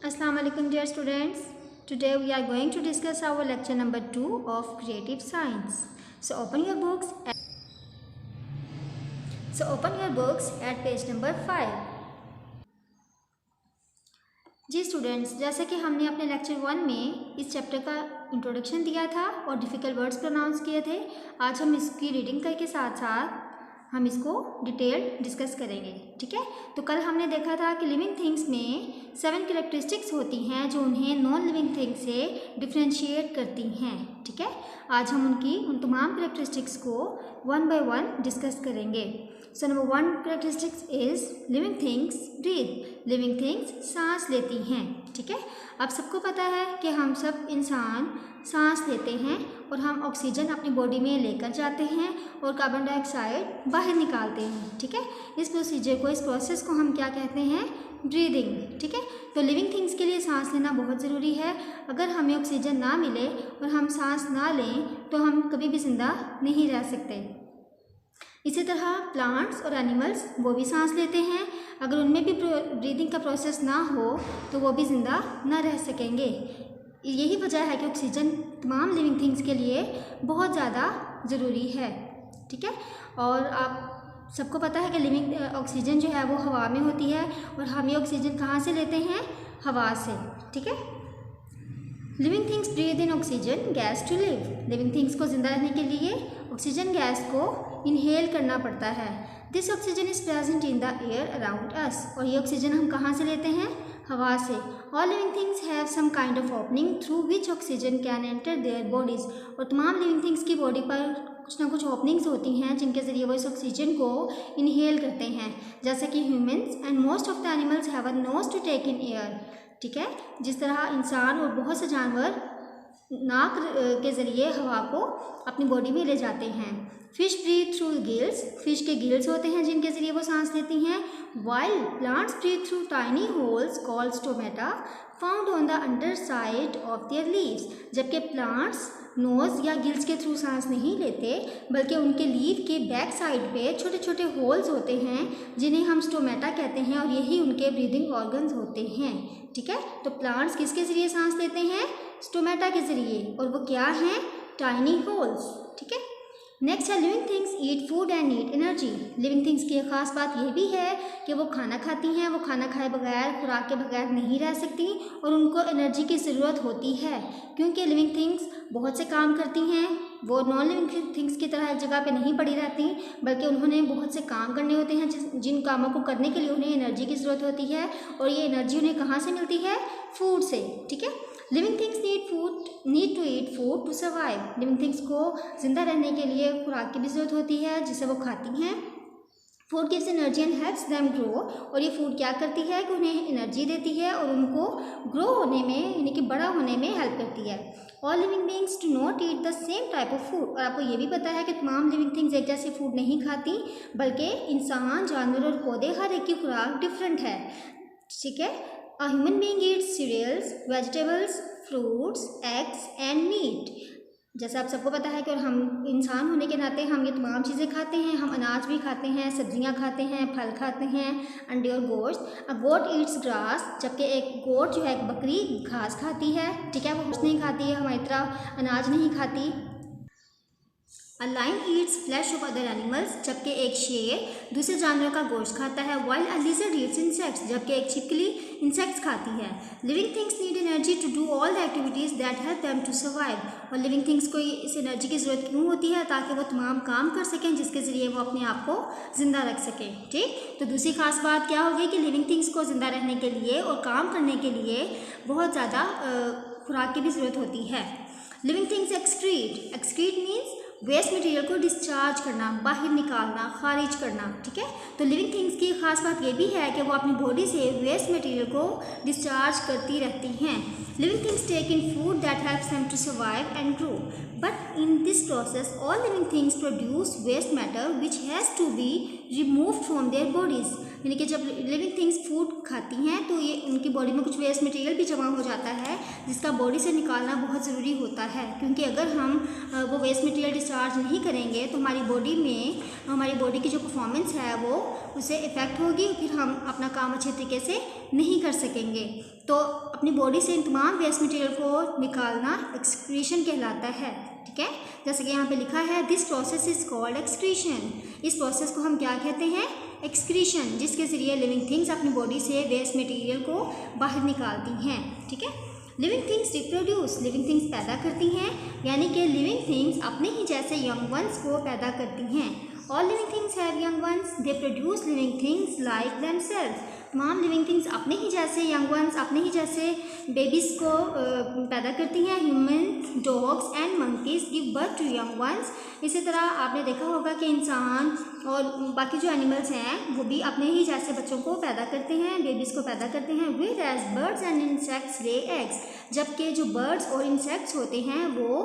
Assalamu alaikum dear students. Today we are going to discuss our lecture number 2 of creative science. So open your books at page number 5. जी students, जैसे कि हमने अपने lecture 1 में इस chapter का introduction दिया था और डिफ़िकल्ट वर्ड्स प्रोनाउंस किए थे, आज हम इसकी रीडिंग करके साथ साथ हम इसको डिटेल डिस्कस करेंगे। ठीक है, तो कल हमने देखा था कि लिविंग थिंग्स में 7 कैरेक्टरिस्टिक्स होती हैं जो उन्हें नॉन लिविंग थिंग्स से डिफ्रेंशिएट करती हैं। ठीक है, आज हम उन तमाम कैरेक्टरिस्टिक्स को वन बाय वन डिस्कस करेंगे। So number 1 characteristics is living things breathe. Living things सांस लेती हैं। ठीक है, अब सबको पता है कि हम सब इंसान सांस लेते हैं और हम ऑक्सीजन अपनी बॉडी में लेकर जाते हैं और कार्बन डाइऑक्साइड बाहर निकालते हैं। ठीक है, इस प्रोसेस को हम क्या कहते हैं? ब्रीदिंग। ठीक है, तो लिविंग थिंग्स के लिए सांस लेना बहुत ज़रूरी है। अगर हमें ऑक्सीजन ना मिले और हम सांस ना लें तो हम कभी भी ज़िंदा नहीं रह सकते। इसी तरह प्लांट्स और एनिमल्स वो भी सांस लेते हैं, अगर उनमें भी ब्रीदिंग का प्रोसेस ना हो तो वो भी ज़िंदा ना रह सकेंगे। यही वजह है कि ऑक्सीजन तमाम लिविंग थिंग्स के लिए बहुत ज़्यादा ज़रूरी है। ठीक है, और आप सबको पता है कि लिविंग ऑक्सीजन जो है वो हवा में होती है और हम ये ऑक्सीजन कहाँ से लेते हैं? हवा से। ठीक है, living things breathe in oxygen gas to live. Living things को ज़िंदा रहने के लिए ऑक्सीजन गैस को इनहेल करना पड़ता है। This oxygen is present in the air around us. और ये ऑक्सीजन हम कहाँ से लेते हैं? हवा से। All living things have some kind of opening through which oxygen can enter their bodies. और तमाम लिविंग थिंग्स की बॉडी पर कुछ ना कुछ ओपनिंग्स होती हैं जिनके ज़रिए वो इस ऑक्सीजन को इनहेल करते हैं, जैसे कि humans and most of the animals have a nose to take in air. ठीक है, जिस तरह इंसान और बहुत से जानवर नाक के ज़रिए हवा को अपनी बॉडी में ले जाते हैं। Fish breathe through gills. Fish के गिल्स होते हैं जिनके ज़रिए वो सांस लेती हैं। While plants breathe through tiny holes called stomata found on the under side of their leaves. जबकि प्लांट्स नोज़ या गिल्स के थ्रू सांस नहीं लेते, बल्कि उनके लीव के बैक साइड पे छोटे छोटे होल्स होते हैं जिन्हें हम स्टोमेटा कहते हैं और यही उनके ब्रीदिंग ऑर्गन्स होते हैं। ठीक है, तो प्लांट्स किसके ज़रिए सांस लेते हैं? स्टोमेटा के ज़रिए, और वो क्या हैं? Tiny holes. ठीक है, नेक्स्ट है living things eat food and need energy. Living things की ख़ास बात यह भी है कि वो खाना खाती हैं। वो खाना खाए बगैर, खुराक के बगैर नहीं रह सकती और उनको एनर्जी की ज़रूरत होती है, क्योंकि लिविंग थिंग्स बहुत से काम करती हैं। वो नॉन लिविंग थिंग्स की तरह एक जगह पे नहीं पड़ी रहती, बल्कि उन्होंने बहुत से काम करने होते हैं जिन कामों को करने के लिए उन्हें एनर्जी की ज़रूरत होती है। और ये एनर्जी उन्हें कहाँ से मिलती है? फूड से। ठीक है, living things need to eat food to survive. Living things को ज़िंदा रहने के लिए खुराक की भी ज़रूरत होती है जिसे वो खाती हैं। Food gives energy and helps them grow. और ये फूड क्या करती है कि उन्हें एनर्जी देती है और उनको ग्रो होने में, यानी कि बड़ा होने में हेल्प करती है। All living beings do not eat the same type of food. और आपको ये भी पता है कि तमाम लिविंग थिंग्स एक जैसे फूड नहीं खाती, बल्कि इंसान, जानवर और पौधे हर एक की खुराक डिफरेंट है। ठीक है, A human being eats cereals, vegetables, fruits, eggs and meat. जैसा आप सबको पता है कि और हम इंसान होने के नाते हम ये तमाम चीज़ें खाते हैं। हम अनाज भी खाते हैं, सब्जियां खाते हैं, फल खाते हैं, अंडे और गोश्त। अ गोट ईट्स ग्रास। जबकि एक गोट जो है, एक बकरी, घास खाती है। ठीक है, वो कुछ नहीं खाती है, हमारी तरह अनाज नहीं खाती। A lion eats flesh of other animals। जबकि एक शेर दूसरे जानवरों का गोश्त खाता है। While a lizard eats insects। जबकि एक छिपकली इंसेक्ट्स खाती है। Living things need energy to do all the activities that help them to survive। और लिविंग थिंग्स को इस एनर्जी की ज़रूरत क्यों होती है? ताकि वो तमाम काम कर सकें जिसके ज़रिए वो अपने आप को ज़िंदा रख सकें। ठीक, तो दूसरी खास बात क्या होगी कि लिविंग थिंग्स को ज़िंदा रहने के लिए और काम करने के लिए बहुत ज़्यादा खुराक की भी ज़रूरत होती है। Living things excrete. Excrete means waste material को डिस्चार्ज करना, बाहर निकालना, खारिज करना। ठीक है, तो लिविंग थिंग्स की खास बात ये भी है कि वो अपनी बॉडी से वेस्ट मटेरियल को डिस्चार्ज करती रहती हैं। Living things take in food that helps them to survive and grow, but in this process all living things produce waste matter which has to be removed from their bodies. यानी कि जब living things food खाती हैं तो ये उनकी body में कुछ वेस्ट मटेरियल भी जमा हो जाता है, जिसका बॉडी से निकालना बहुत ज़रूरी होता है, क्योंकि अगर हम वो वेस्ट मटेरियल डिस्चार्ज नहीं करेंगे तो हमारी बॉडी की जो परफॉर्मेंस है वो उससे इफ़ेक्ट होगी, फिर हम अपना काम अच्छे तरीके से नहीं कर सकेंगे। तो अपनी बॉडी से इन तमाम वेस्ट मटेरियल को निकालना एक्सक्रीशन कहलाता है। ठीक है, जैसे कि यहाँ पे लिखा है this process is called excretion. इस प्रोसेस को हम क्या कहते हैं? एक्सक्रीशन, जिसके ज़रिए लिविंग थिंग्स अपनी बॉडी से वेस्ट मटेरियल को बाहर निकालती हैं। ठीक है, living things reproduce, living things पैदा करती हैं, यानी कि लिविंग थिंग्स अपने ही जैसे यंग वंस को पैदा करती हैं। All living things have young ones, they produce living things like themselves. तमाम लिविंग थिंग्स अपने ही जैसे यंग वंस, अपने ही जैसे बेबीज़ को पैदा करती हैं। Human, dogs and monkeys give birth to young ones. इसी तरह आपने देखा होगा कि इंसान और बाकी जो एनिमल्स हैं वो भी अपने ही जैसे बच्चों को पैदा करते हैं, बेबीज़ को पैदा करते हैं। Whereas birds and insects lay eggs, जबकि जो बर्ड्स और इंसेक्ट्स होते हैं वो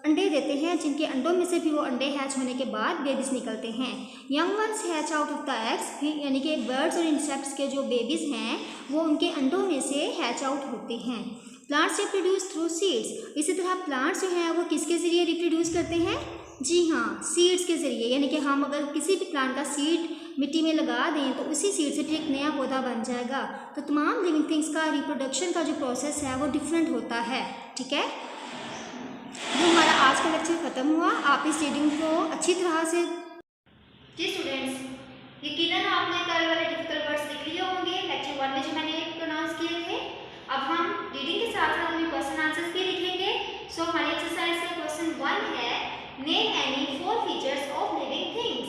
अंडे देते हैं, जिनके अंडों में से भी वो अंडे हैच होने के बाद बेबीज़ निकलते हैं। Young ones hatch out of the eggs, यानी कि बर्ड्स और इंसेक्ट्स के जो बेबीज़ हैं वो उनके अंडों में से हैच आउट होते हैं। प्लांट्स रिप्रोड्यूस थ्रू सीड्स, इसी तरह प्लांट्स जो हैं वो किसके ज़रिए रिप्रोड्यूस करते हैं? जी हाँ, सीड्स के ज़रिए, यानी कि हम अगर किसी भी प्लांट का सीड मिट्टी में लगा दें तो उसी सीड से फिर एक नया पौधा बन जाएगा। तो तमाम लिविंग थिंग्स का रिप्रोडक्शन का जो प्रोसेस है वो डिफरेंट होता है। ठीक है, ये हमारा आज का लेक्चर ख़त्म हुआ। आप इस रीडिंग को अच्छी तरह से जी स्टूडेंट्स, यकीनन आपने कल वाले डिफिकल्ट वर्ड्स लिख लिए होंगे लेक्चर 1 में जो मैंने प्रोनाउंस किए थे। अब हम रीडिंग के साथ साथ हमें क्वेश्चन आंसर्स भी लिखेंगे। सो हमारी एक्सरसाइज का क्वेश्चन 1 है, name any 4 features of living things.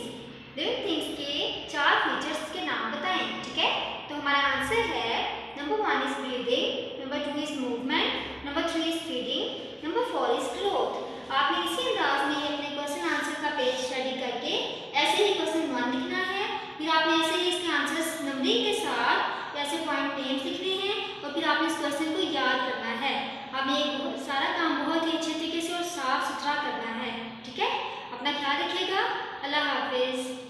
Living things के 4 फीचर्स के नाम बताएं। ठीक है, तो हमारा आंसर है number 1 is breathing, number 2 is movement, number 3 is feeding, number 4 is growth. आपने इसी अंदाज में अपने क्वेश्चन आंसर का पेज स्टडी करके ऐसे ही क्वेश्चन 1 लिखना है, फिर आपने ऐसे ही इसके आंसर्स नंबरिंग के साथ ऐसे पॉइंट नेम्स लिखने हैं और फिर आपने इस क्वेश्चन को याद करना है। आपने ये सारा काम बहुत ही अच्छे तरीके से और साफ सुथरा करना है। ठीक है, अपना ख्याल रखिएगा। अल्लाह हाफिज़।